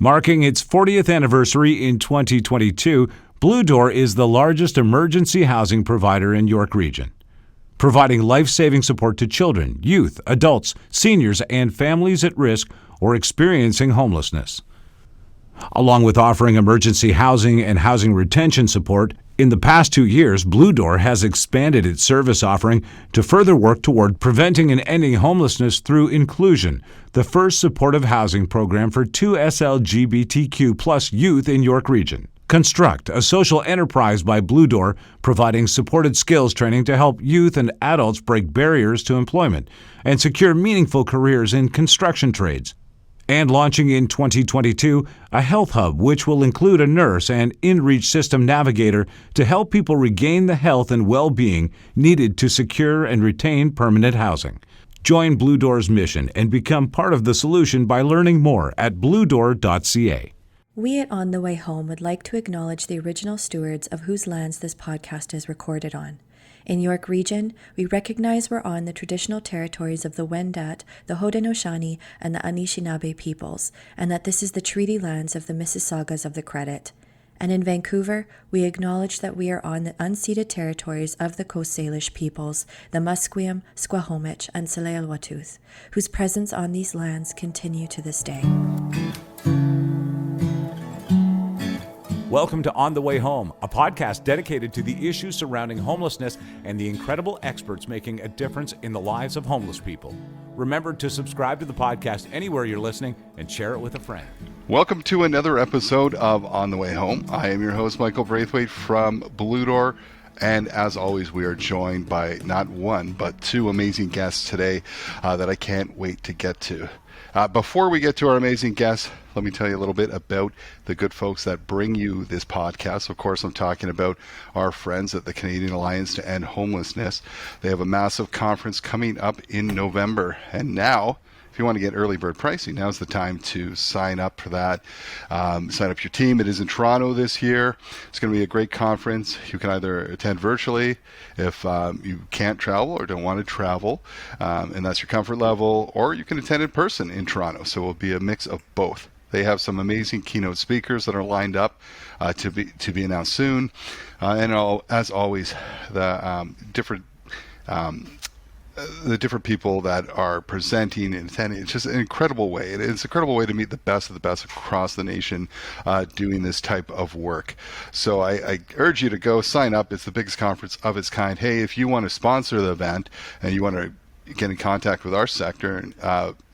Marking its 40th anniversary in 2022, Blue Door is the largest emergency housing provider in York Region, providing life-saving support to children, youth, adults, seniors, and families at risk or experiencing homelessness. Along with offering emergency housing and housing retention support, in the past 2 years, Blue Door has expanded its service offering to further work toward preventing and ending homelessness through Inclusion, the first supportive housing program for 2 SLGBTQ+ youth in York Region. Construct, a social enterprise by Blue Door, providing supported skills training to help youth and adults break barriers to employment and secure meaningful careers in construction trades. And launching in 2022, a health hub which will include a nurse and in-reach system navigator to help people regain the health and well-being needed to secure and retain permanent housing. Join Blue Door's mission and become part of the solution by learning more at bluedoor.ca. We at On the Way Home would like to acknowledge the original stewards of whose lands this podcast is recorded on. In York Region, we recognize we're on the traditional territories of the Wendat, the Haudenosaunee, and the Anishinaabe peoples, and that this is the treaty lands of the Mississaugas of the Credit. And in Vancouver, we acknowledge that we are on the unceded territories of the Coast Salish peoples, the Musqueam, Squamish, and Tsleil-Waututh, whose presence on these lands continue to this day. Welcome to On the Way Home, a podcast dedicated to the issues surrounding homelessness and the incredible experts making a difference in the lives of homeless people. Remember to subscribe to the podcast anywhere you're listening and share it with a friend. Welcome to another episode of On the Way Home. I am your host, Michael Braithwaite from Blue Door. And as always, we are joined by not one, but two amazing guests today that I can't wait to get to. Before we get to our amazing guests, let me tell you a little bit about the good folks that bring you this podcast. Of course, I'm talking about our friends at the Canadian Alliance to End Homelessness. They have a massive conference coming up in November. And now, if you want to get early bird pricing, now's the time to sign up for that. Sign up your team. It is in Toronto this year. It's going to be a great conference. You can either attend virtually if you can't travel or don't want to travel, and that's your comfort level, or you can attend in person in Toronto. So it will be a mix of both. They have some amazing keynote speakers that are lined up to be announced soon. As always, the different people that are presenting and attending, it's just an incredible way. It's an incredible way to meet the best of the best across the nation doing this type of work. So I urge you to go sign up. It's the biggest conference of its kind. Hey, if you want to sponsor the event and you want to get in contact with our sector,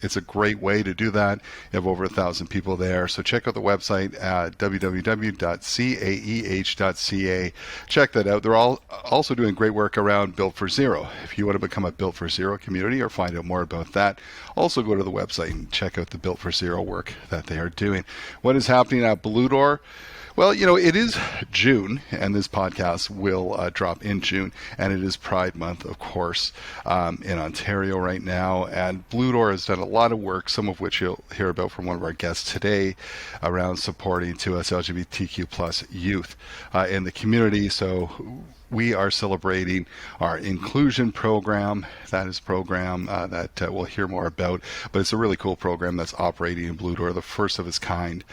it's a great way to do that. You have over 1,000 people there. So check out the website at www.caeh.ca. Check that out. They're all also doing great work around Built for Zero. If you want to become a Built for Zero community or find out more about that, also go to the website and check out the Built for Zero work that they are doing. What is happening at Blue Door? Well, it is June, and this podcast will drop in June, and it is Pride Month, of course, in Ontario right now. And Blue Door has done a lot of work, some of which you'll hear about from one of our guests today, around supporting 2 LGBTQ+ youth in the community. So we are celebrating our inclusion program. That is a program that we'll hear more about, but it's a really cool program that's operating in Blue Door, the first of its kind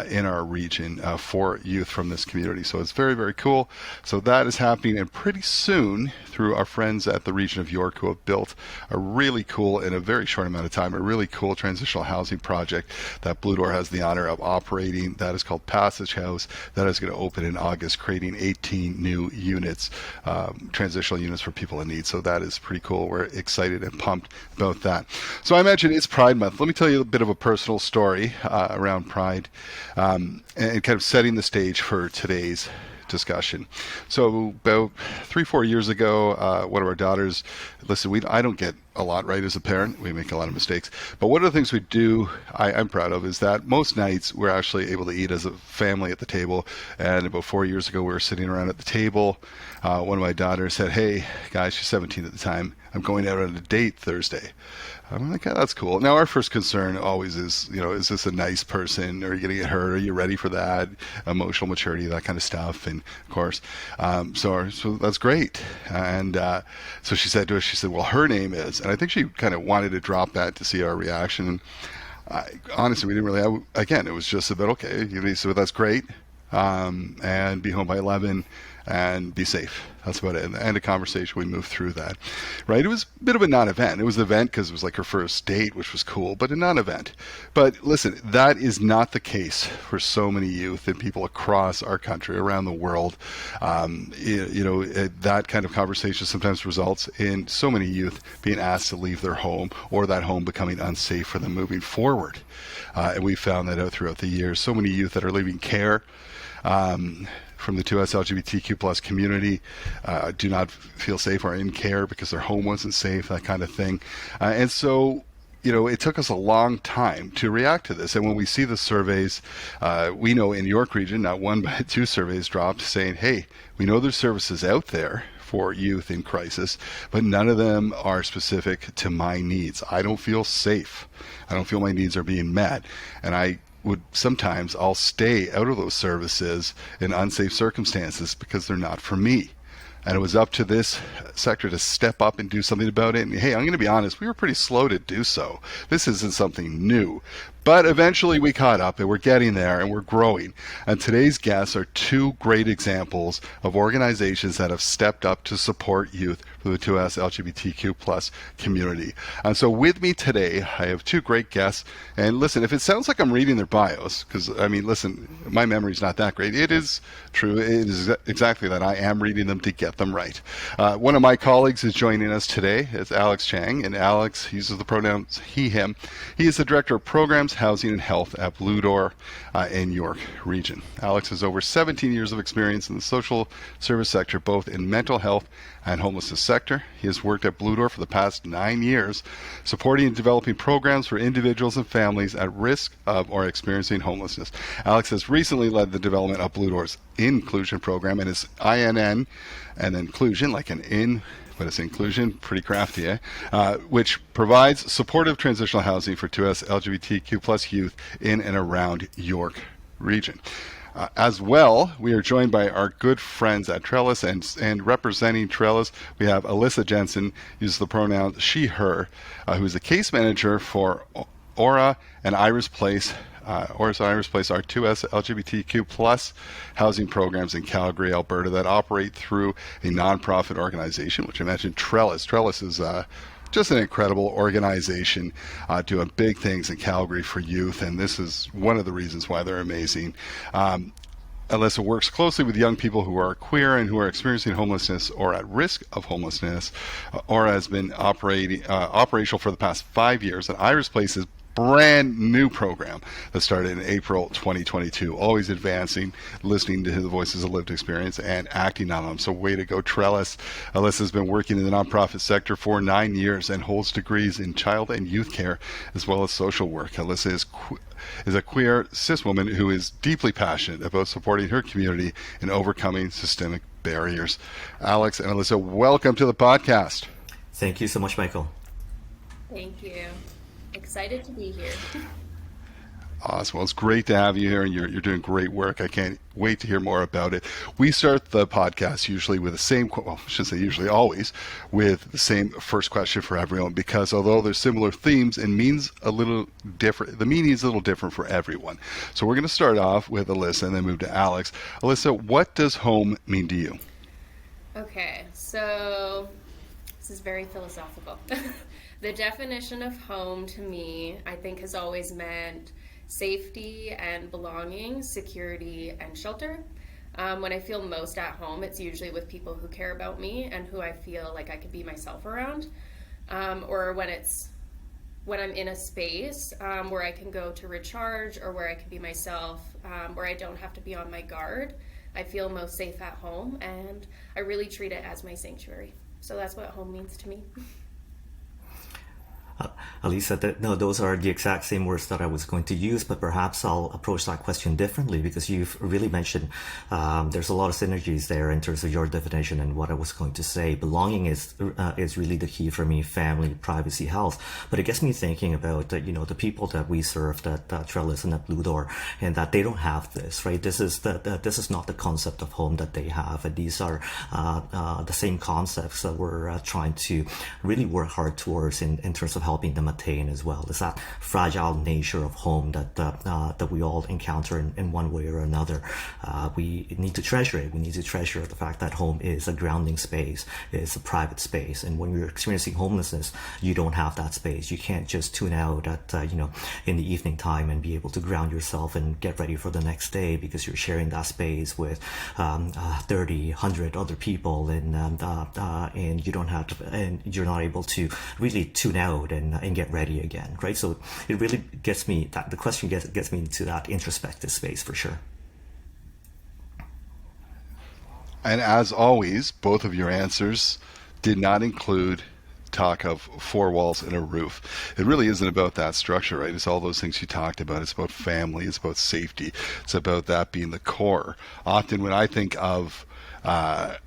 in our region for youth from this community. So it's very, very cool. So that is happening, and pretty soon, through our friends at the region of York, who have built a really cool, in a very short amount of time, a really cool transitional housing project that Blue Door has the honor of operating. That is called Passage House. That is going to open in August, creating 18 new units, transitional units for people in need. So that is pretty cool. We're excited and pumped about that. So I imagine it's Pride Month. Let me tell you a bit of a personal story around Pride and kind of setting the stage for today's discussion. So about 3-4 years ago, one of our daughters, listen, I don't get a lot right as a parent. We make a lot of mistakes. But one of the things we do, I'm proud of, is that most nights we're actually able to eat as a family at the table. And about 4 years ago, we were sitting around at the table. One of my daughters said, "Hey, guys," she's 17 at the time, "I'm going out on a date Thursday." I'm like, "Oh, that's cool." Now, our first concern always is, is this a nice person? Are you going to get hurt? Are you ready for that? Emotional maturity, that kind of stuff. And of course, so that's great. And so she said to us, she said, "Well, her name is," and I think she kind of wanted to drop that to see our reaction. Honestly, we didn't really. Again, it was just about, okay, so that's great, and be home by 11 and be safe. That's about it. And the end of conversation, we moved through that. Right? It was a bit of a non-event. It was an event because it was like her first date, which was cool, but a non-event. But listen, that is not the case for so many youth and people across our country, around the world. That kind of conversation sometimes results in so many youth being asked to leave their home, or that home becoming unsafe for them moving forward. And we found that out throughout the years. So many youth that are leaving care, from the 2S LGBTQ plus community, do not feel safe or in care because their home wasn't safe, that kind of thing. And so, it took us a long time to react to this. And when we see the surveys, we know in York Region, not one but two surveys dropped saying, hey, we know there's services out there for youth in crisis, but none of them are specific to my needs. I don't feel safe. I don't feel my needs are being met. And I'll stay out of those services in unsafe circumstances because they're not for me. And it was up to this sector to step up and do something about it. And hey, I'm going to be honest, we were pretty slow to do so. This isn't something new. But eventually we caught up, and we're getting there, and we're growing. And today's guests are two great examples of organizations that have stepped up to support youth for the 2S LGBTQ plus community. And so with me today, I have two great guests. And listen, if it sounds like I'm reading their bios, because, listen, my memory's not that great. It is true. It is exactly that. I am reading them to get them right. One of my colleagues is joining us today. It's Alex Cheng. And Alex uses the pronouns he, him. He is the Director of Programs, Housing and Health at Blue Door in York Region. Alex has over 17 years of experience in the social service sector, both in mental health and homelessness sector. He has worked at Blue Door for the past 9 years, supporting and developing programs for individuals and families at risk of or experiencing homelessness. Alex has recently led the development of Blue Door's inclusion program, and his INN and inclusion, like an in, but it's inclusion, pretty crafty, which provides supportive transitional housing for 2S LGBTQ plus youth in and around York Region. As well, we are joined by our good friends at Trellis, and representing Trellis, we have Alyssa Jensen, uses the pronouns she, her, who is a case manager for Aura and Iris Place. Oris and Iris Place are 2S LGBTQ plus housing programs in Calgary, Alberta, that operate through a nonprofit organization, which I mentioned, Trellis. Trellis is just an incredible organization doing big things in Calgary for youth, and this is one of the reasons why they're amazing. Alyssa works closely with young people who are queer and who are experiencing homelessness or at risk of homelessness. Aura has been operational for the past 5 years, and Iris Place is brand new program that started in April 2022, always advancing, listening to the voices of lived experience and acting on them. So way to go, Trellis. Alyssa has been working in the nonprofit sector for 9 years and holds degrees in child and youth care as well as social work. Alyssa is a queer cis woman who is deeply passionate about supporting her community and overcoming systemic barriers. Alex and Alyssa, welcome to the podcast. Thank you so much, Michael. Thank you. Excited to be here. Awesome. Well, it's great to have you here, and you're doing great work. I can't wait to hear more about it. We start the podcast usually with the same, well, I shouldn't say usually, always, with the same first question for everyone, because although there's similar themes, it means a little different. The meaning is a little different for everyone. So we're going to start off with Alyssa and then move to Alex. Alyssa, what does home mean to you? Okay, so this is very philosophical. The definition of home to me, I think, has always meant safety and belonging, security and shelter. When I feel most at home, it's usually with people who care about me and who I feel like I could be myself around. Or when I'm in a space where I can go to recharge, or where I can be myself, where I don't have to be on my guard. I feel most safe at home, and I really treat it as my sanctuary. So that's what home means to me. Alyssa, no, those are the exact same words that I was going to use, but perhaps I'll approach that question differently, because you've really mentioned there's a lot of synergies there in terms of your definition and what I was going to say. Belonging is really the key for me: family, privacy, health. But it gets me thinking about the people that we serve at Trellis and at Blue Door, and that they don't have this, right? This is not the concept of home that they have, and these are the same concepts that we're trying to really work hard towards in terms of helping them them attain as well. There's that fragile nature of home that we all encounter in one way or another. We need to treasure it. We need to treasure the fact that home is a grounding space, it's a private space. And when you're experiencing homelessness, you don't have that space. You can't just tune out at in the evening time and be able to ground yourself and get ready for the next day, because you're sharing that space with 30, 100 other people, and you don't have to, and you're not able to really tune out and get ready again, right? So it really gets me, that the question gets me into that introspective space for sure. And as always, both of your answers did not include talk of four walls and a roof. It really isn't about that structure, right? It's all those things you talked about. It's about family. It's about safety. It's about that being the core. Often when I think of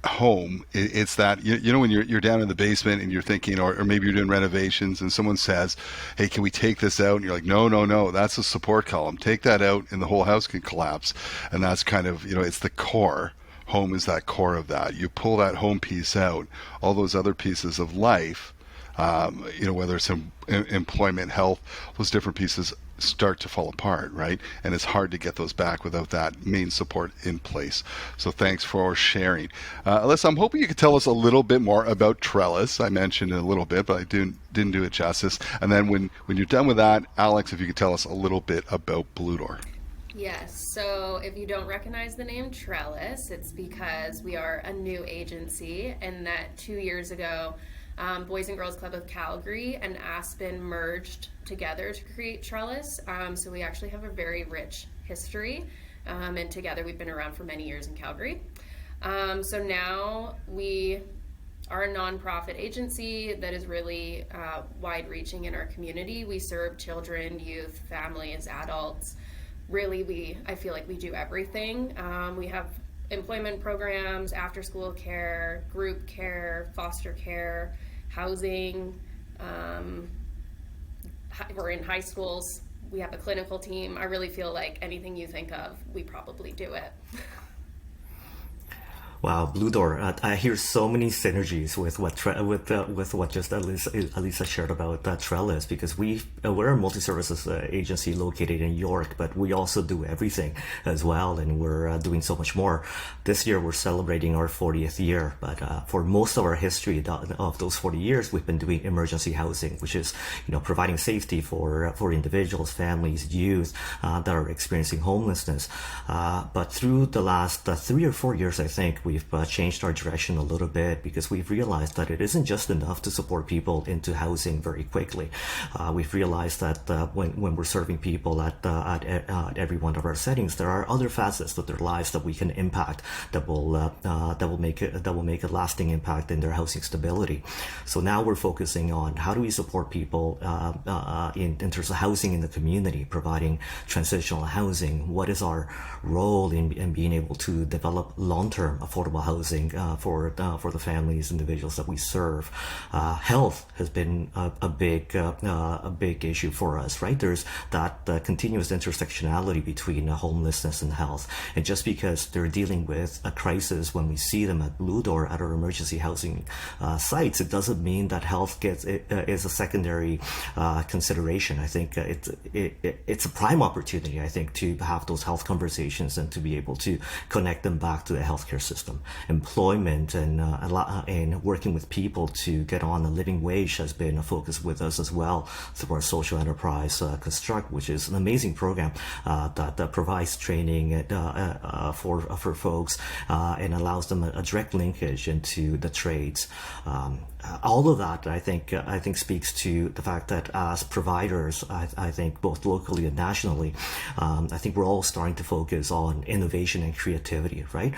home, it's that, you know, when you're down in the basement and you're thinking, or maybe you're doing renovations and someone says, hey, can we take this out? And you're like, no, that's a support column. Take that out and the whole house can collapse. And that's kind of, it's the core. Home is that core of that. You pull that home piece out, all those other pieces of life, whether it's employment, health, those different pieces start to fall apart, right? And it's hard to get those back without that main support in place. So thanks for sharing. Alyssa, I'm hoping you could tell us a little bit more about Trellis. I mentioned it a little bit, but I didn't do it justice. And then when you're done with that, Alex, if you could tell us a little bit about Blue Door. Yes, so if you don't recognize the name Trellis, it's because we are a new agency, and that 2 years ago, Boys and Girls Club of Calgary and Aspen merged together to create Trellis. So we actually have a very rich history, and together we've been around for many years in Calgary. So now we are a nonprofit agency that is really wide-reaching in our community. We serve children, youth, families, adults. Really, I feel like we do everything. We have employment programs, after-school care, group care, foster care, housing. We're in high schools. We have a clinical team. I really feel like anything you think of, we probably do it. Wow, Blue Door. I hear so many synergies with what just Alyssa shared about Trellis, because we're a multi-services agency located in York, but we also do everything as well, and we're doing so much more. This year we're celebrating our 40th year, but for most of our history of those 40 years, we've been doing emergency housing, which is providing safety for individuals, families, youth that are experiencing homelessness. But through the last 3 or 4 years, I think we've changed our direction a little bit, because we've realized that it isn't just enough to support people into housing very quickly. We've realized that when we're serving people at every one of our settings, there are other facets of their lives that we can impact that will make a lasting impact in their housing stability. So now we're focusing on how do we support people in terms of housing in the community, providing transitional housing. What is our role in being able to develop long-term affordable housing for the families, individuals that we serve. Health has been a big issue for us, right? There's that continuous intersectionality between homelessness and health, and just because they're dealing with a crisis when we see them at Blue Door at our emergency housing sites, it doesn't mean that health is a secondary consideration. I think it's a prime opportunity, I think, to have those health conversations and to be able to connect them back to the healthcare system. Employment and working with people to get on a living wage has been a focus with us as well through our social enterprise Construct, which is an amazing program that provides training for folks and allows them a direct linkage into the trades. All of that, I think, speaks to the fact that as providers, I think both locally and nationally, I think we're all starting to focus on innovation and creativity, right?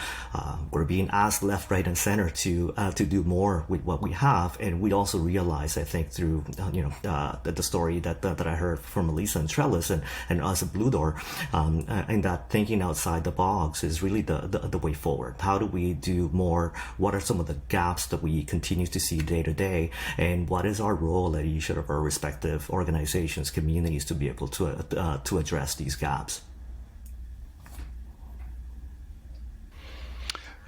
We're being asked left, right, and center to do more with what we have, and we also realize, I think, through the story that I heard from Alyssa and Trellis and us at Blue Door, and that thinking outside the box is really the way forward. How do we do more? What are some of the gaps that we continue to see day to day, and what is our role at each of our respective organizations, communities, to be able to address these gaps?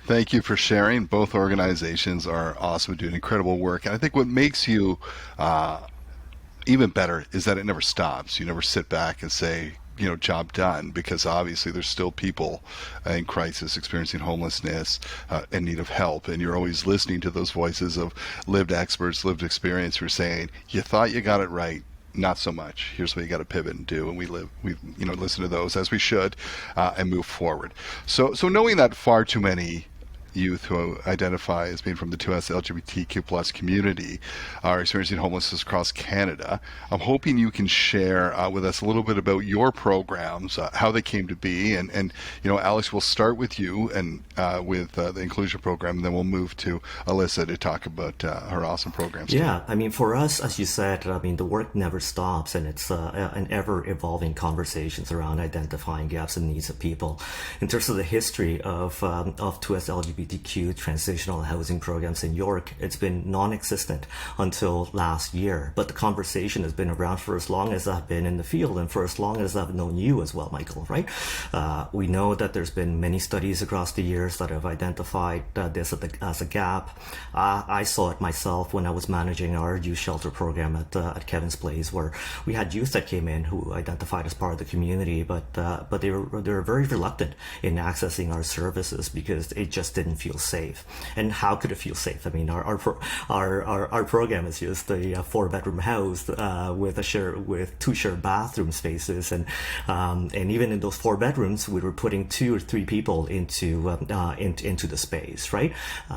Thank you for sharing. Both organizations are awesome, doing incredible work. And I think what makes you even better is that it never stops. You never sit back and say, job done, because obviously there's still people in crisis, experiencing homelessness, in need of help, and you're always listening to those voices of lived experts, lived experience, who are saying, you thought you got it right, not so much. Here's what you got to pivot and do, and we listen to those, as we should, and move forward. So knowing that far too many youth who identify as being from the 2S LGBTQ plus community are experiencing homelessness across Canada, I'm hoping you can share with us a little bit about your programs, how they came to be, and Alex, we'll start with you and with the inclusion program, and then we'll move to Alyssa to talk about her awesome programs. Yeah, I mean, for us, as you said, I mean, the work never stops, and it's an ever-evolving conversations around identifying gaps and needs of people. In terms of the history of 2S LGBTQ transitional housing programs in York, it's been non-existent until last year. But the conversation has been around for as long as I've been in the field, and for as long as I've known you as well, Michael, right? We know that there's been many studies across the years that have identified this as a gap. I saw it myself when I was managing our youth shelter program at Kevin's Place, where we had youth that came in who identified as part of the community, but they were very reluctant in accessing our services because it just didn't feel safe. And how could it feel safe? I mean, our program is just a 4-bedroom house with 2 shared bathroom spaces, and even in those 4 bedrooms, we were putting 2 or 3 people into the space, right?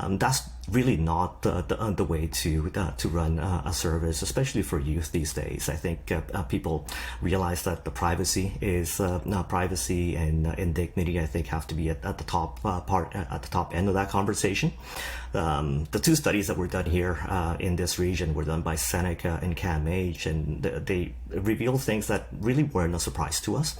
That's really not the way to run a service, especially for youth these days. I think people realize that the privacy and dignity, I think, have to be at the top at the top end of that conversation. The 2 studies that were done here in this region were done by Seneca and CAMH, and they revealed things that really weren't a surprise to us.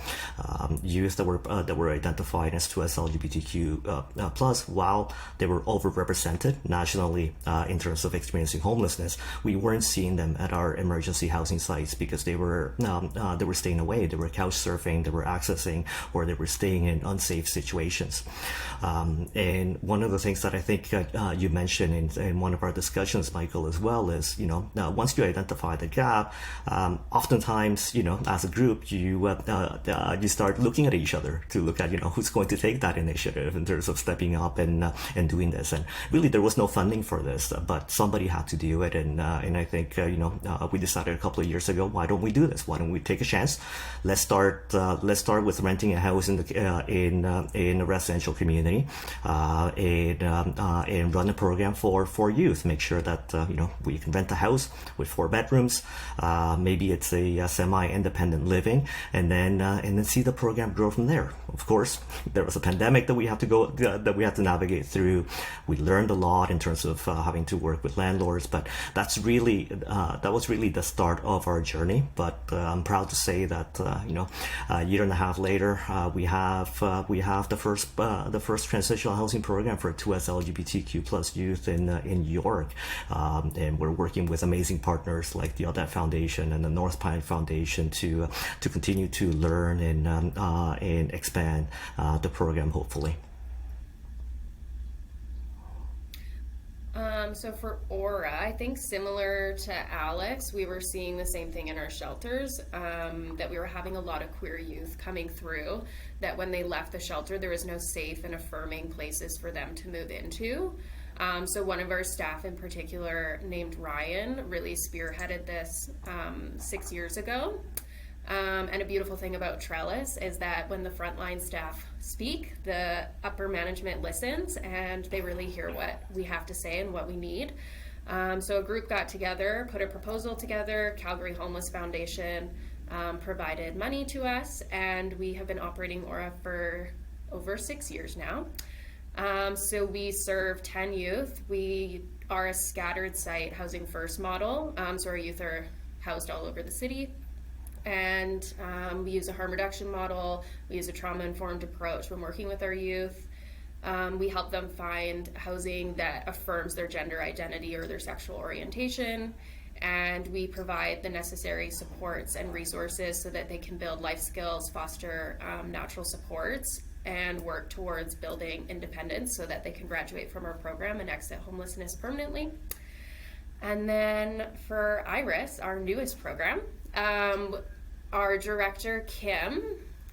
Youth that were identified as 2S LGBTQ plus, while they were overrepresented nationally in terms of experiencing homelessness, we weren't seeing them at our emergency housing sites because they were staying away. They were couch surfing, they were accessing, or they were staying in unsafe situations. And one of the things that I think you mentioned in one of our discussions, Michael, as well, is once you identify the gap, oftentimes as a group you start looking at each other to look at who's going to take that initiative in terms of stepping up and doing this. And really, there was no funding for this, but somebody had to do it. And I think we decided a couple of years ago, why don't we do this? Why don't we take a chance? Let's start with renting a house in a residential community, and run a program for youth. Make sure that we can rent a house with 4 bedrooms. Maybe it's a semi-independent living, and then see the program grow from there. Of course, there was a pandemic that we had to navigate through. We learned a lot in terms of having to work with landlords, but that was really the start of our journey. But I'm proud to say that a year and a half later, we have the first transitional housing program for 2S LGBTQ plus youth in York, and we're working with amazing partners like the Audette Foundation and the North Pine Foundation to continue to learn and expand the program, hopefully. So for Aura, I think similar to Alex, we were seeing the same thing in our shelters, that we were having a lot of queer youth coming through, that when they left the shelter, there was no safe and affirming places for them to move into. So one of our staff in particular, named Ryan, really spearheaded this 6 years ago. And a beautiful thing about Trellis is that when the frontline staff speak, the upper management listens, and they really hear what we have to say and what we need. So a group got together, put a proposal together. Calgary Homeless Foundation provided money to us, and we have been operating Aura for over 6 years now. So we serve 10 youth. We are a scattered site housing first model. So our youth are housed all over the city. And we use a harm reduction model. We use a trauma-informed approach when working with our youth. We help them find housing that affirms their gender identity or their sexual orientation. And we provide the necessary supports and resources so that they can build life skills, foster natural supports, and work towards building independence so that they can graduate from our program and exit homelessness permanently. And then for Iris, our newest program, our director, Kim,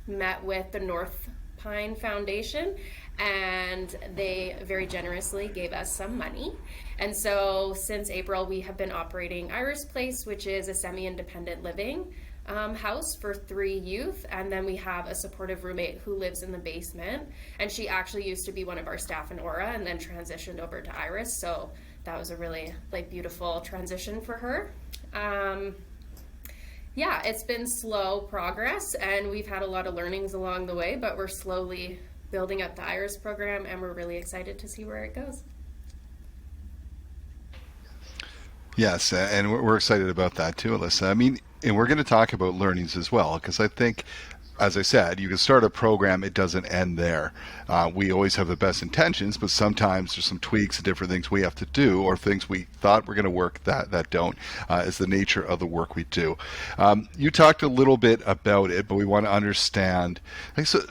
met with the North Pine Foundation, and they very generously gave us some money. And so since April, we have been operating Iris Place, which is a semi-independent living house for 3 youth, and then we have a supportive roommate who lives in the basement, and she actually used to be one of our staff in Aura and then transitioned over to Iris, so that was a really beautiful transition for her. Yeah, it's been slow progress, and we've had a lot of learnings along the way, but we're slowly building up the Iris program, and we're really excited to see where it goes. Yes, and we're excited about that too, Alyssa. I mean, and we're going to talk about learnings as well, because I think, as I said, you can start a program, it doesn't end there. We always have the best intentions, but sometimes there's some tweaks and different things we have to do, or things we thought were going to work that don't. Is the nature of the work we do. You talked a little bit about it, but we want to understand, like, so,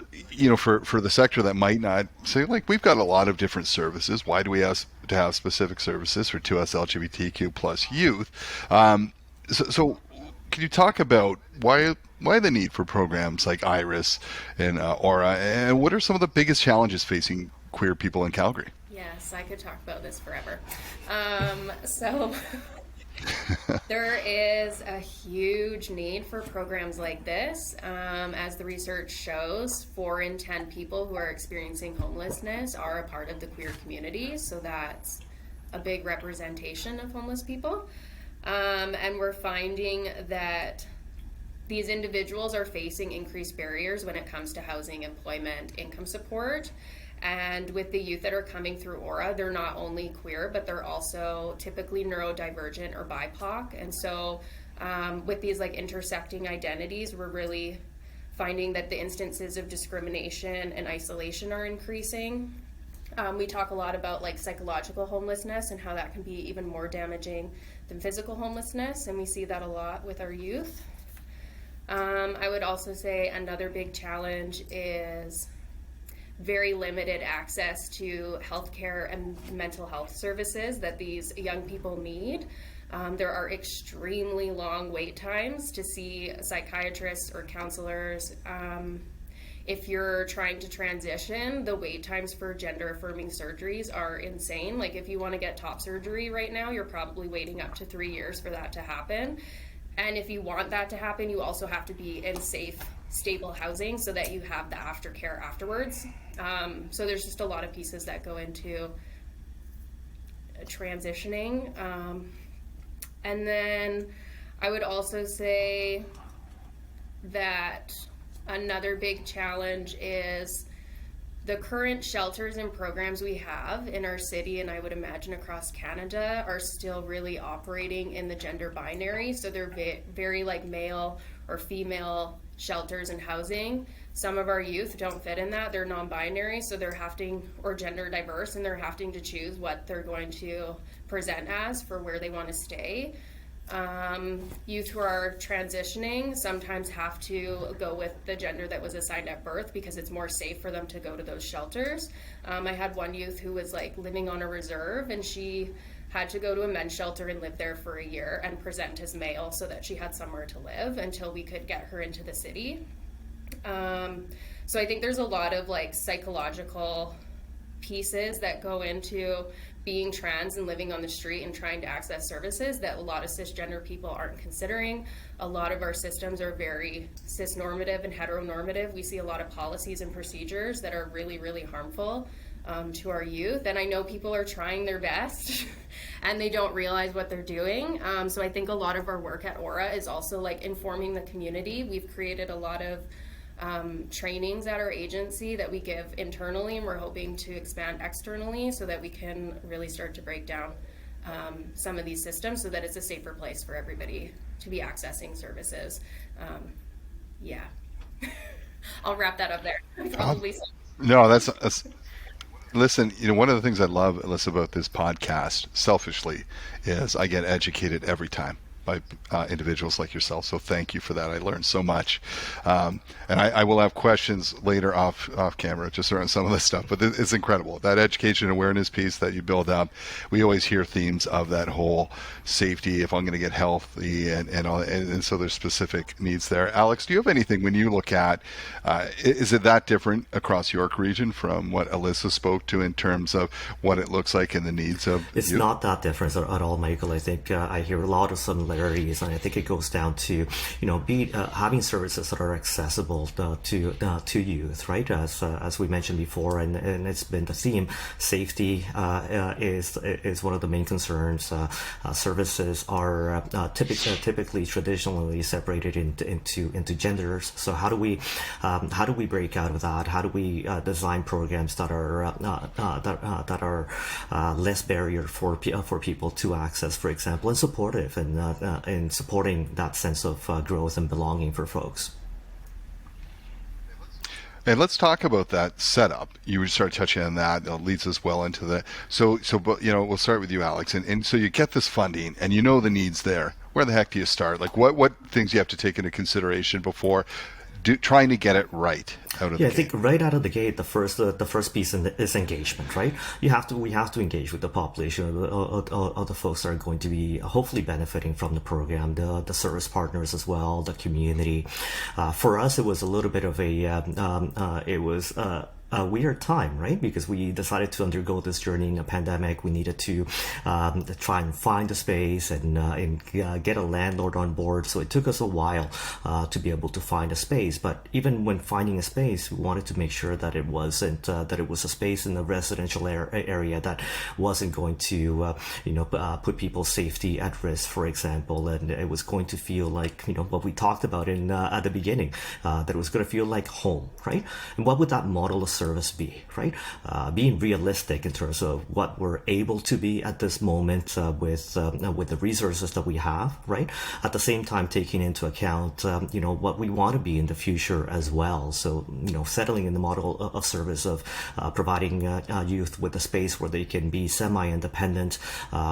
for the sector that might not say, like, we've got a lot of different services. Why do we have to have specific services for 2S LGBTQ plus youth? So can you talk about why the need for programs like Iris and Aura, and what are some of the biggest challenges facing queer people in Calgary? Yes, I could talk about this forever. So there is a huge need for programs like this. As the research shows, 4 in 10 people who are experiencing homelessness are a part of the queer community, so that's a big representation of homeless people. And we're finding that these individuals are facing increased barriers when it comes to housing, employment, income support. And with the youth that are coming through Aura, they're not only queer, but they're also typically neurodivergent or BIPOC. And so with these intersecting identities, we're really finding that the instances of discrimination and isolation are increasing. We talk a lot about psychological homelessness and how that can be even more damaging than physical homelessness, and we see that a lot with our youth. I would also say another big challenge is very limited access to healthcare and mental health services that these young people need. There are extremely long wait times to see psychiatrists or counselors. If you're trying to transition, the wait times for gender-affirming surgeries are insane. If you want to get top surgery right now, you're probably waiting up to 3 years for that to happen. And if you want that to happen, you also have to be in safe, stable housing so that you have the aftercare afterwards. So there's just a lot of pieces that go into transitioning. And then I would also say that another big challenge is the current shelters and programs we have in our city, and I would imagine across Canada, are still really operating in the gender binary. So they're very male or female shelters and housing. Some of our youth don't fit in that. They're non-binary, so they're or gender diverse, and they're having to choose what they're going to present as for where they want to stay. Youth who are transitioning sometimes have to go with the gender that was assigned at birth because it's more safe for them to go to those shelters. I had one youth who was living on a reserve, and she had to go to a men's shelter and live there for a year and present as male so that she had somewhere to live until we could get her into the city. So I think there's a lot of psychological pieces that go into being trans and living on the street and trying to access services that a lot of cisgender people aren't considering. A lot of our systems are very cisnormative and heteronormative. We see a lot of policies and procedures that are really, really harmful to our youth. And I know people are trying their best and they don't realize what they're doing. So I think a lot of our work at Aura is also informing the community. We've created a lot of trainings at our agency that we give internally, and we're hoping to expand externally so that we can really start to break down some of these systems so that it's a safer place for everybody to be accessing services. Yeah. I'll wrap that up there. Probably. No, that's listen, one of the things I love, Alyssa, about this podcast, selfishly, is I get educated every time. by individuals like yourself. So thank you for that. I learned so much. And I will have questions later off camera just around some of this stuff, but it's incredible. That education and awareness piece that you build up, we always hear themes of that whole safety, if I'm going to get healthy and all, and so there's specific needs there. Alex, do you have anything when you look at, is it that different across York Region from what Alyssa spoke to in terms of what it looks like and the needs of It's youth? not that different at all, Michael. I think I hear a lot of similarities, and I think it goes down to having services that are accessible to youth, right? As we mentioned before, and it's been the theme. Safety is one of the main concerns. Services are typically traditionally separated into genders. So how do we break out of that? How do we design programs that are less barrier for people to access, for example, and supportive and supporting that sense of growth and belonging for folks. And let's talk about that setup. You start touching on that. It leads us well into the but we'll start with you, Alex. And so you get this funding, and you know the needs there. Where the heck do you start? Like what things you have to take into consideration before trying to get it right out of the gate? I think right out of the gate, the first piece is engagement, right? We have to engage with the population of the folks that are going to be hopefully benefiting from the program, the service partners as well, the community. For us, it was a little bit of a weird time, right? Because we decided to undergo this journey in a pandemic. We needed to try and find a space and get a landlord on board. So it took us a while to be able to find a space. But even when finding a space, we wanted to make sure that it wasn't that it was a space in the residential area that wasn't going to put people's safety at risk, for example. And it was going to feel like what we talked about at the beginning, that it was going to feel like home, right? And what would that model of service be, right? Being realistic in terms of what we're able to be at this moment with the resources that we have, right? At the same time, taking into account what we want to be in the future as well. So settling in the model of service of providing youth with a space where they can be semi-independent,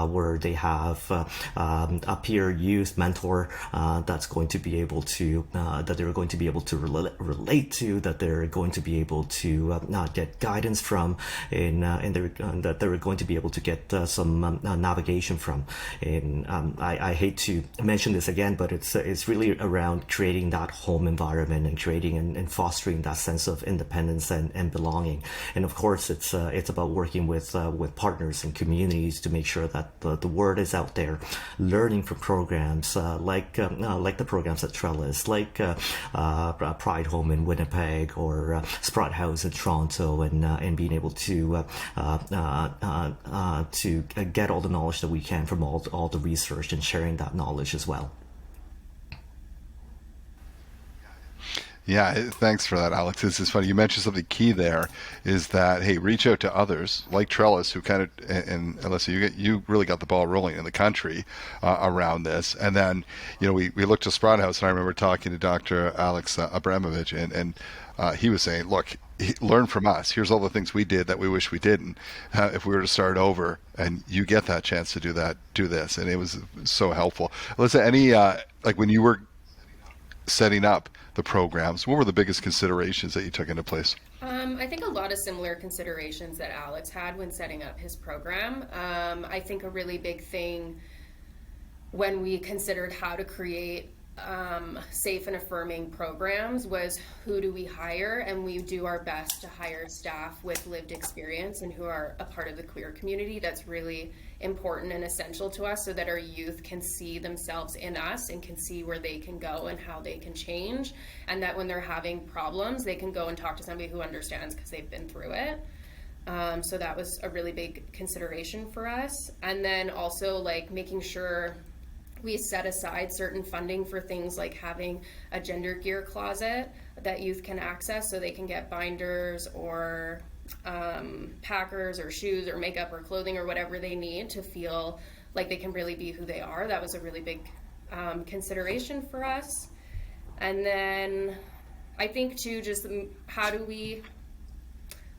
where they have a peer youth mentor that's going to be able to that they're going to be able to relate to, that they're going to be able to get guidance from, and that they're going to be able to get some navigation from. And I hate to mention this again, but it's really around creating that home environment and creating and fostering that sense of independence and belonging. And of course, it's about working with partners and communities to make sure that the word is out there, learning from programs like the programs at Trellis, like Pride Home in Winnipeg or Sprout House in Toronto, and being able to get all the knowledge that we can from all the research and sharing that knowledge as well. Yeah, thanks for that, Alex. This is funny. You mentioned something key there, is that, hey, reach out to others like Trellis, who kind of, and Alyssa, you really got the ball rolling in the country around this. And then, we looked to Sprout House, and I remember talking to Dr. Alex Abramovich, and he was saying, look, learn from us. Here's all the things we did that we wish we didn't. If we were to start over, and you get that chance to do this. And it was so helpful. Alyssa, any, like when you were setting up the programs, what were the biggest considerations that you took into place? I think a lot of similar considerations that Alex had when setting up his program. I think a really big thing when we considered how to create safe and affirming programs was, who do we hire? And we do our best to hire staff with lived experience and who are a part of the queer community. That's really important and essential to us, so that our youth can see themselves in us and can see where they can go and how they can change, and that when they're having problems, they can go and talk to somebody who understands because they've been through it. So that was a really big consideration for us. And then also making sure we set aside certain funding for things like having a gender gear closet that youth can access, so they can get binders or packers or shoes or makeup or clothing or whatever they need to feel like they can really be who they are. That was a really big consideration for us. And then I think too, just how do we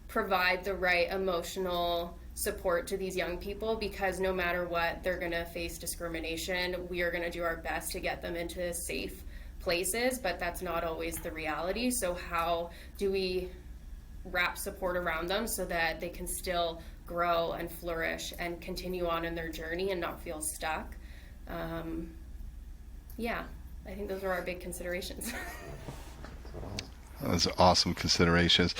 provide the right emotional support to these young people, because no matter what, they're going to face discrimination. We are going to do our best to get them into safe places, but that's not always the reality. So how do we wrap support around them so that they can still grow and flourish and continue on in their journey and not feel stuck? Yeah, I think those are our big considerations. Those are awesome considerations.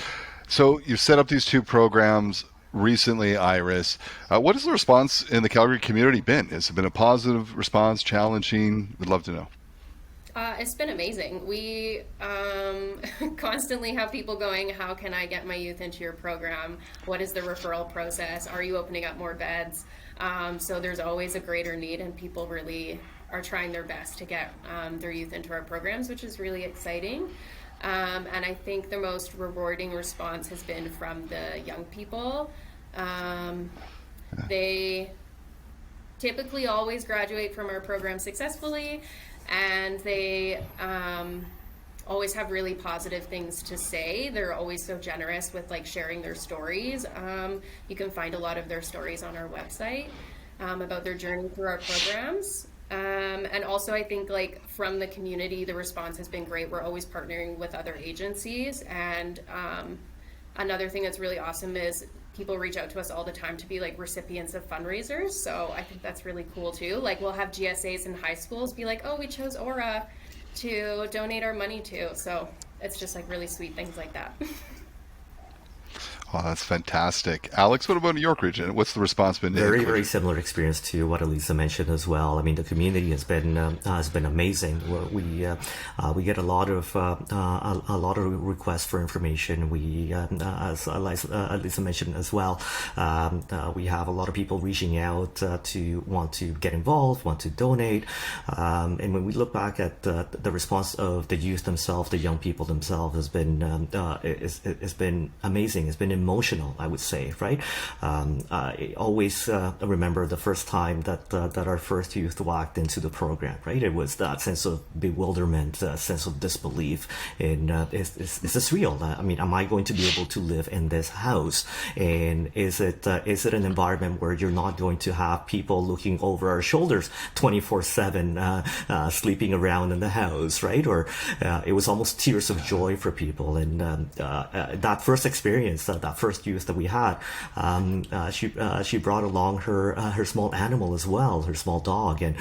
So you've set up these two programs recently, Iris. What has the response in the Calgary community been? Has it been a positive response, challenging? We'd love to know. It's been amazing. We constantly have people going, how can I get my youth into your program? What is the referral process? Are you opening up more beds? So there's always a greater need, and people really are trying their best to get their youth into our programs, which is really exciting. And I think the most rewarding response has been from the young people. They typically always graduate from our program successfully, and they always have really positive things to say. They're always so generous with like sharing their stories. You can find a lot of their stories on our website about their journey through our programs. And also I think like from the community, the response has been great. We're always partnering with other agencies, and another thing that's really awesome is people reach out to us all the time to be like recipients of fundraisers. So I think that's really cool too. Like we'll have GSAs in high schools be like, oh, we chose Aura to donate our money to. So it's just like really sweet things like that. Oh, that's fantastic. Alex, what about New York region? What's the response been? Very similar experience to what Alyssa mentioned as well. I mean, the community has been amazing. We get a lot of requests for information. We, as Alyssa mentioned as well, we have a lot of people reaching out to want to get involved, want to donate. And when we look back at the response of the youth themselves, the young people themselves, has been it's been amazing. It's been emotional, I would say, right? I always remember the first time that our first youth walked into the program, right? It was that sense of bewilderment, sense of disbelief, and is this real? I mean, am I going to be able to live in this house? And is it an environment where you're not going to have people looking over our shoulders 24/7, sleeping around in the house, right? Or it was almost tears of joy for people, and that first experience, that first youth that we had, she brought along her small animal as well, her small dog, and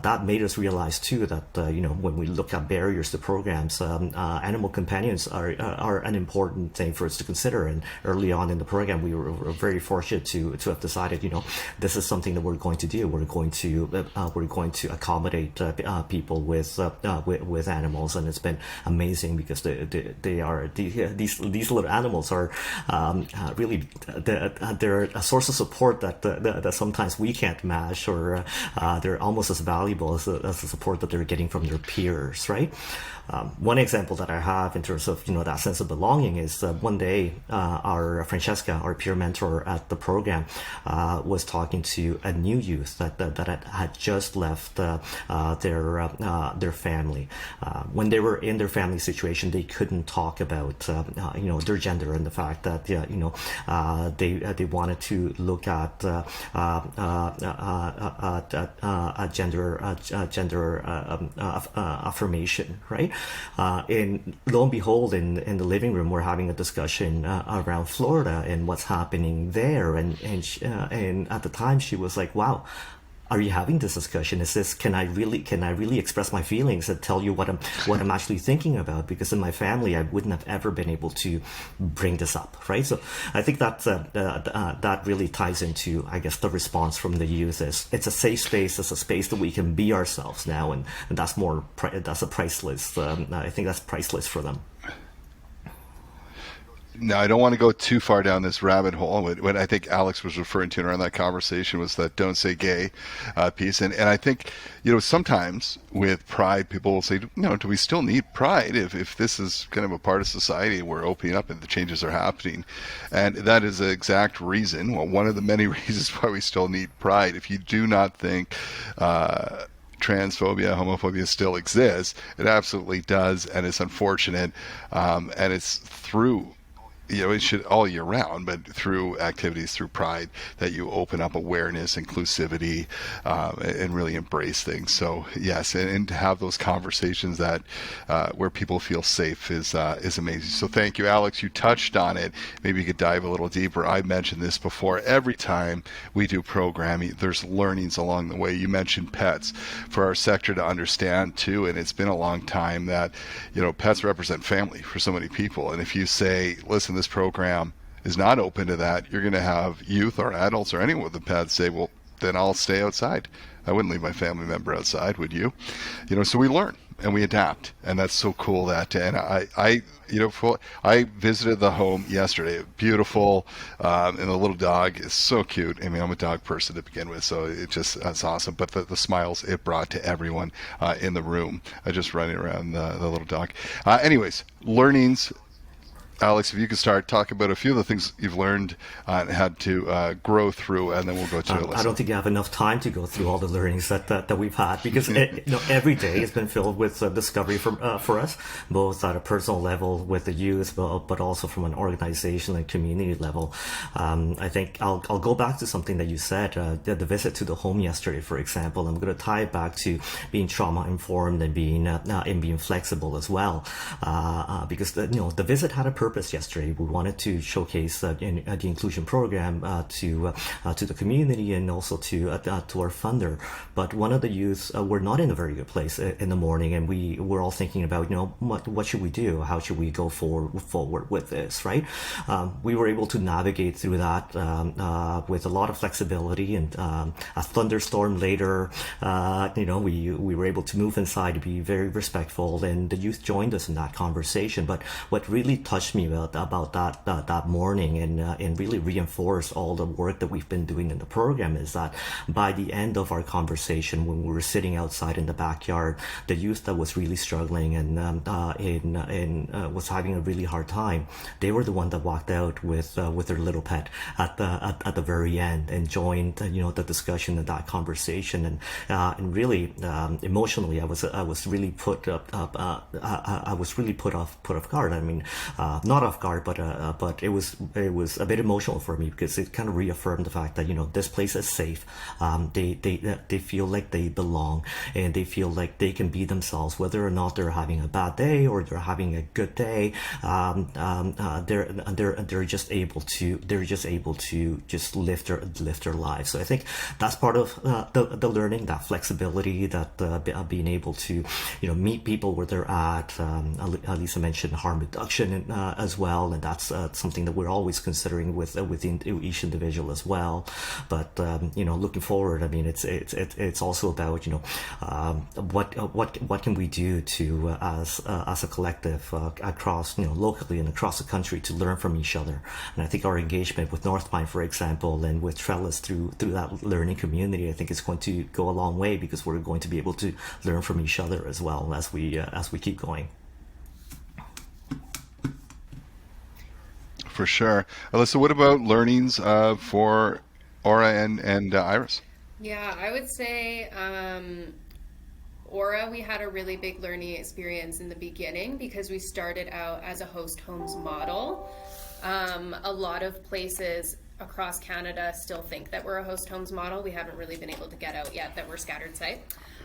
that made us realize too that when we look at barriers to programs, animal companions are an important thing for us to consider. And early on in the program, we were very fortunate to have decided, this is something that we're going to do. We're going to accommodate people with animals, and it's been amazing because these little animals are really they're a source of support that sometimes we can't match, or they're almost as valuable as the support that they're getting from their peers, right? One example that I have in terms of that sense of belonging is one day our Francesca, our peer mentor at the program, was talking to a new youth that had just left their family. When they were in their family situation, they couldn't talk about their gender and the fact that they wanted to look at gender affirmation, right? And lo and behold, in the living room, we're having a discussion around Florida and what's happening there, and at the time she was like, "Wow, are you having this discussion? Is this, can I really express my feelings and tell you what I'm actually thinking about? Because in my family, I wouldn't have ever been able to bring this up," right? So I think that really ties into, I guess, the response from the youth is it's a safe space, it's a space that we can be ourselves now, and that's a priceless. I think that's priceless for them. Now, I don't want to go too far down this rabbit hole. What I think Alex was referring to around that conversation was that "don't say gay" piece. And I think, sometimes with pride, people will say, do we still need pride if this is kind of a part of society, we're opening up and the changes are happening? And that is the exact reason, one of the many reasons why we still need pride. If you do not think transphobia, homophobia still exists, it absolutely does, and it's unfortunate. And it's through it should all year round, but through activities, through Pride, that you open up awareness, inclusivity, and really embrace things. So yes, and to have those conversations that where people feel safe is amazing. So thank you, Alex. You touched on it. Maybe you could dive a little deeper. I mentioned this before. Every time we do programming, there's learnings along the way. You mentioned pets for our sector to understand too, and it's been a long time that pets represent family for so many people. And if you say, listen, this program is not open to that, you're going to have youth or adults or anyone with a pet say, well, then I'll stay outside. I wouldn't leave my family member outside, would you? So we learn and we adapt, and that's so cool. And I visited the home yesterday. Beautiful, and the little dog is so cute. I mean, I'm a dog person to begin with, so that's awesome. But the smiles it brought to everyone in the room, just running around the little dog. Anyways, learnings. Alex, if you could start talking about a few of the things you've learned and had to grow through, and then we'll go to Alyssa. I don't think you have enough time to go through all the learnings that we've had, because every day has been filled with discovery for us, both at a personal level with the youth, but also from an organization and community level. I think I'll go back to something that you said, the visit to the home yesterday, for example. I'm going to tie it back to being trauma informed and being flexible as well, because the visit had a purpose yesterday. We wanted to showcase the inclusion program to the community and also to our funder. But one of the youths were not in a very good place in the morning, and we were all thinking about what should we do? How should we go forward with this? Right? We were able to navigate through that with a lot of flexibility, and a thunderstorm later, we were able to move inside to be very respectful, and the youth joined us in that conversation. But what really touched me about that morning and really reinforced all the work that we've been doing in the program is that by the end of our conversation, when we were sitting outside in the backyard, the youth that was really struggling and was having a really hard time, they were the one that walked out with their little pet at the very end and joined the discussion and that conversation, and really emotionally I was really put off guard. I mean, not off guard, but it was a bit emotional for me, because it kind of reaffirmed the fact that this place is safe. They feel like they belong, and they feel like they can be themselves, whether or not they're having a bad day or they're having a good day. They're just able to just live their lives. So I think that's part of the learning, that flexibility, that being able to meet people where they're at. Alyssa mentioned harm reduction as well, and that's something that we're always considering within each individual as well. But looking forward, I mean, it's also about what can we do to as a collective across locally and across the country to learn from each other. And I think our engagement with North Pine, for example, and with Trellis through that learning community, I think is going to go a long way, because we're going to be able to learn from each other as well as we keep going. For sure. Alyssa, what about learnings for Aura and Iris? Yeah, I would say Aura, we had a really big learning experience in the beginning because we started out as a host homes model. A lot of places across Canada still think that we're a host homes model. We haven't really been able to get out yet that we're scattered site.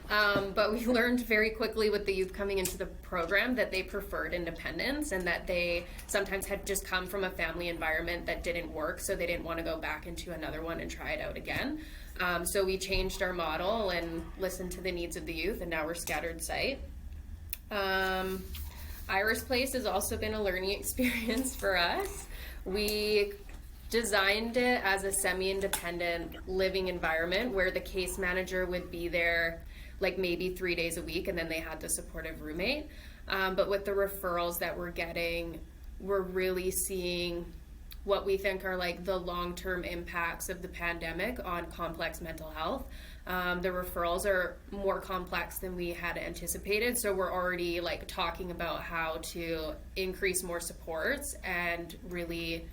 But we learned very quickly with the youth coming into the program that they preferred independence, and that they sometimes had just come from a family environment that didn't work, so they didn't want to go back into another one and try it out again. So we changed our model and listened to the needs of the youth, and now we're scattered site. Iris Place has also been a learning experience for us. We designed it as a semi-independent living environment where the case manager would be there like maybe 3 days a week, and then they had the supportive roommate. But with the referrals that we're getting, we're really seeing what we think are like the long-term impacts of the pandemic on complex mental health. The referrals are more complex than we had anticipated, so we're already like talking about how to increase more supports and really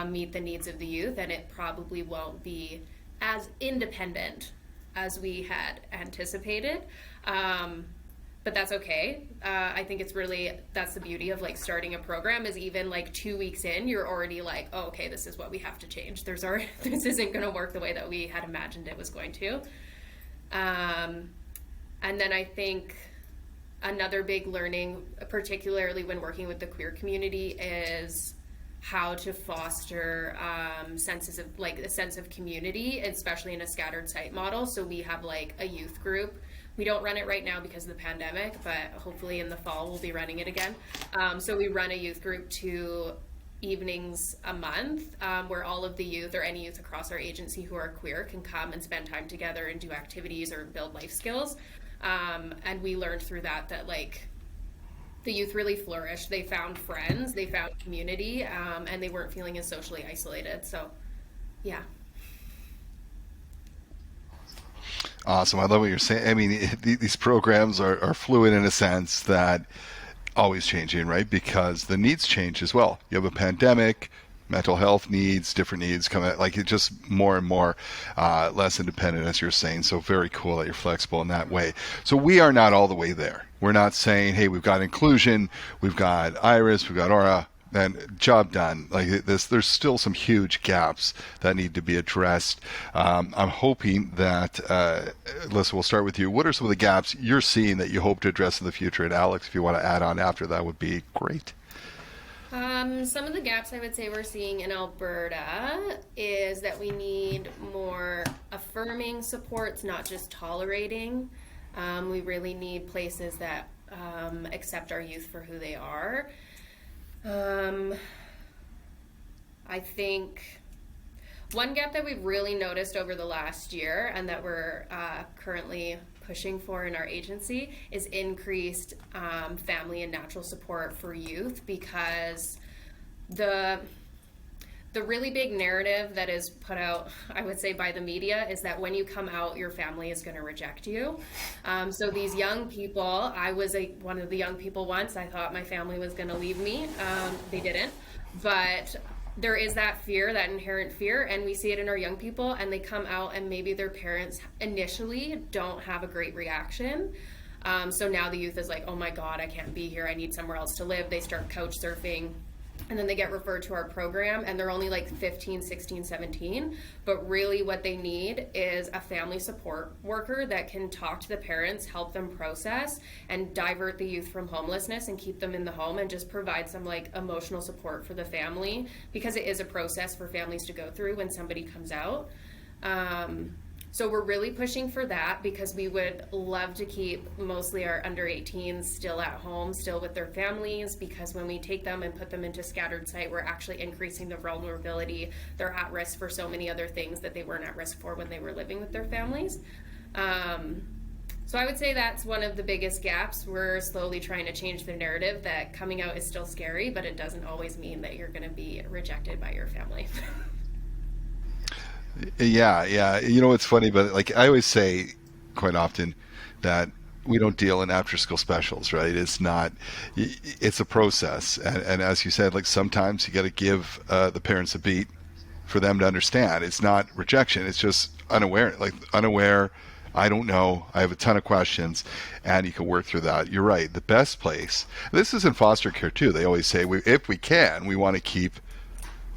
meet the needs of the youth, and it probably won't be as independent as we had anticipated. but that's okay. I think that's the beauty of like starting a program, is even like 2 weeks in, you're already like, oh, okay, this is what we have to change. This isn't going to work the way that we had imagined it was going to. And then I think another big learning, particularly when working with the queer community, is how to foster a sense of community, especially in a scattered site model. So we have like a youth group. We don't run it right now because of the pandemic, but hopefully in the fall we'll be running it again. So we run a youth group 2 evenings a month, where all of the youth, or any youth across our agency who are queer, can come and spend time together and do activities or build life skills. And we learned through that like the youth really flourished. They found friends, they found community, and they weren't feeling as socially isolated. So, yeah. Awesome. I love what you're saying. I mean, these programs are fluid in a sense, that always changing, right? Because the needs change as well. You have a pandemic, mental health needs, different needs come out, like it just more and more less independent, as you're saying. So very cool that you're flexible in that way. So we are not all the way there. We're not saying, hey, we've got inclusion, we've got Iris, we've got Aura, and job done. Like this, there's still some huge gaps that need to be addressed. I'm hoping that, Alyssa, we'll start with you. What are some of the gaps you're seeing that you hope to address in the future? And Alex, if you want to add on after, that would be great. Some of the gaps I would say we're seeing in Alberta is that we need more affirming supports, not just tolerating. We really need places that accept our youth for who they are. I think one gap that we've really noticed over the last year, and that we're currently pushing for in our agency, is increased family and natural support for youth, because the really big narrative that is put out, I would say, by the media, is that when you come out, your family is going to reject you. So these young people, I was one of the young people once. I thought my family was going to leave me. They didn't. But there is that fear, that inherent fear, and we see it in our young people, and they come out and maybe their parents initially don't have a great reaction. So now the youth is like, oh my God, I can't be here. I need somewhere else to live. They start couch surfing. And then they get referred to our program, and they're only like 15, 16, 17. But really what they need is a family support worker that can talk to the parents, help them process, and divert the youth from homelessness and keep them in the home, and just provide some like emotional support for the family, because it is a process for families to go through when somebody comes out. So we're really pushing for that, because we would love to keep mostly our under 18s still at home, still with their families, because when we take them and put them into scattered site, we're actually increasing the vulnerability. They're at risk for so many other things that they weren't at risk for when they were living with their families. So I would say that's one of the biggest gaps. We're slowly trying to change the narrative that coming out is still scary, but it doesn't always mean that you're going to be rejected by your family. Yeah. You know, it's funny, but like I always say quite often that we don't deal in after school specials, right? It's a process. And as you said, like sometimes you got to give the parents a beat for them to understand. It's not rejection. It's just unaware, I don't know. I have a ton of questions, and you can work through that. You're right. The best place, this is in foster care too. They always say, if we can, we want to keep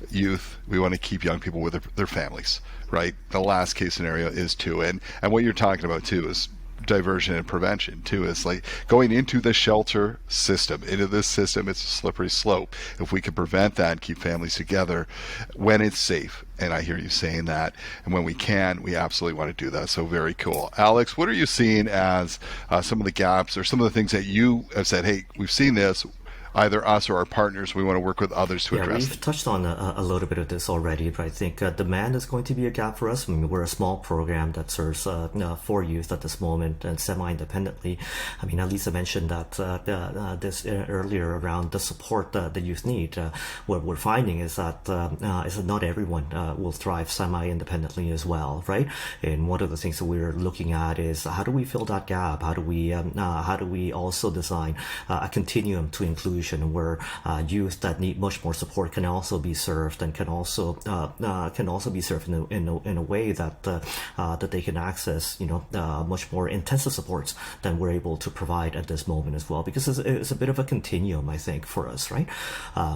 youth, we want to keep young people with their families, right? The last case scenario is too, and what you're talking about too is diversion and prevention too. Is like going into the shelter system, into this system. It's a slippery slope. If we could prevent that and keep families together when it's safe, and I hear you saying that, and when we can, we absolutely want to do that. So very cool. Alex, what are you seeing as some of the gaps or some of the things that you have said, hey, we've seen this, either us or our partners, we want to work with others to address we've touched on a little bit of this already, but I think demand is going to be a gap for us. I mean, we're a small program that serves 4 youth at this moment and semi-independently. I mean, Alyssa mentioned that this earlier around the support the youth need. What we're finding is that not everyone will thrive semi-independently as well, right? And one of the things that we're looking at is how do we fill that gap? How do we also design a continuum to inclusion solution where youth that need much more support can also be served, and can also be served in a way that that they can access, much more intensive supports than we're able to provide at this moment as well. Because it's a bit of a continuum, I think, for us, right?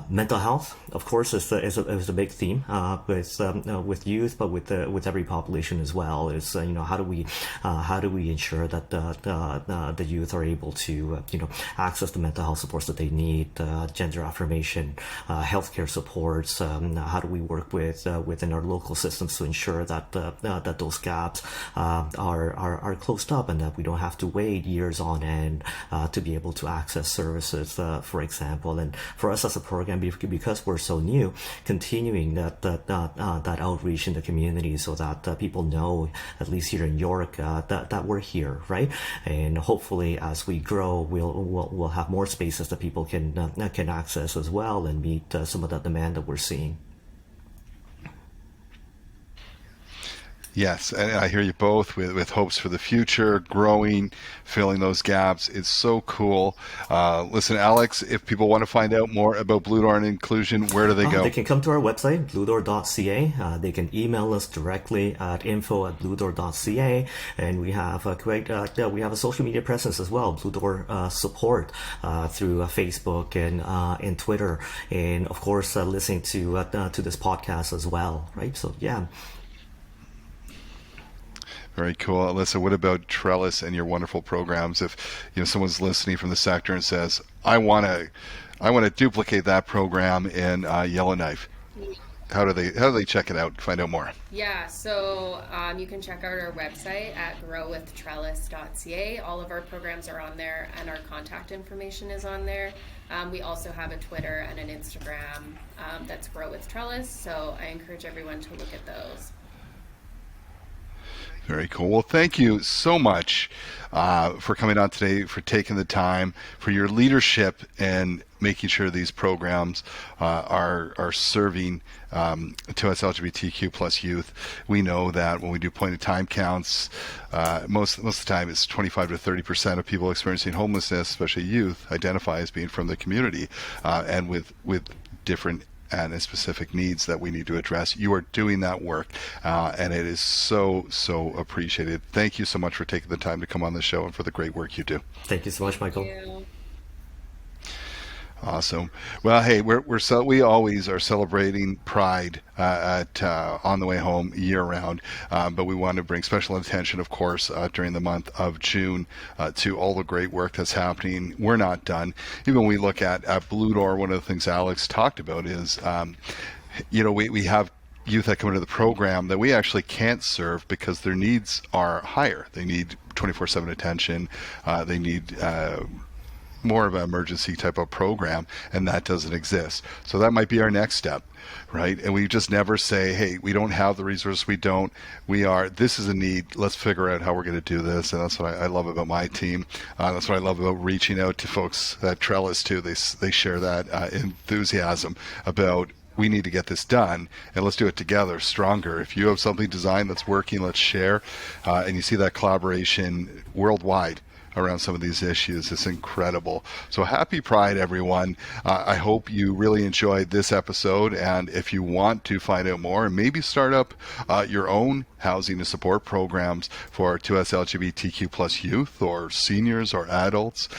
Mental health, of course, is a big theme with youth, but with every population as well. Is how do we ensure that the youth are able to access the mental health supports that they need, gender affirmation, healthcare supports. How do we work within our local systems to ensure that that those gaps are closed up, and that we don't have to wait years on end to be able to access services, for example. And for us as a program, because we're so new, continuing that outreach in the community so that people know, at least here in York, that we're here, right? And hopefully, as we grow, we'll have more spaces that people can access as well, and meet some of that demand that we're seeing. Yes, and I hear you both with hopes for the future, growing, filling those gaps. It's so cool. Listen, Alex, if people want to find out more about Blue Door and inclusion, where do they go? They can come to our website, bluedoor.ca. They can email us directly at info@bluedoor.ca, and we have we have a social media presence as well, Blue Door support through Facebook and Twitter, and of course listening to this podcast as well, right? So yeah. Very cool. Alyssa, what about Trellis and your wonderful programs? If someone's listening from the sector and says, I want to duplicate that program in Yellowknife, how do they check it out, find out more? Yeah, so you can check out our website at growwithtrellis.ca. All of our programs are on there, and our contact information is on there. We also have a Twitter and an Instagram that's Grow with Trellis, so I encourage everyone to look at those. Very cool. Well, thank you so much for coming on today, for taking the time, for your leadership and making sure these programs are serving to us LGBTQ plus youth. We know that when we do point of time counts, most of the time it's 25 to 30% of people experiencing homelessness, especially youth, identify as being from the community and with different and specific needs that we need to address. You are doing that work, and it is so appreciated. Thank you so much for taking the time to come on the show and for the great work you do. Thank you so much, Michael. Thank you. Awesome. Well, hey, we always are celebrating Pride at On the Way Home year round, but we want to bring special attention, of course, during the month of June to all the great work that's happening. We're not done. Even when we look at Blue Door, one of the things Alex talked about is, we have youth that come into the program that we actually can't serve because their needs are higher. They need 24/7 attention. They need more of an emergency type of program, and that doesn't exist. So that might be our next step, right? And we just never say, hey, we don't have the resources, this is a need, let's figure out how we're going to do this. And that's what I love about my team. That's what I love about reaching out to folks at Trellis too. They share that enthusiasm about, we need to get this done, and let's do it together, stronger. If you have something designed that's working, let's share. And you see that collaboration worldwide around some of these issues. It's incredible. So happy Pride, everyone. I hope you really enjoyed this episode, and if you want to find out more and maybe start up your own housing and support programs for 2S LGBTQ plus youth or seniors or adults,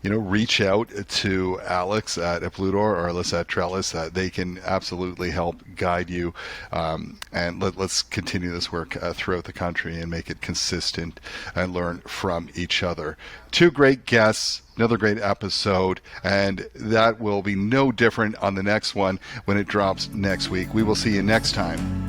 reach out to Alex at Blue Door or Alyssa at Trellis. They can absolutely help guide you, and let's continue this work throughout the country and make it consistent and learn from each other. Two great guests, another great episode, and that will be no different on the next one when it drops next week. We will see you next time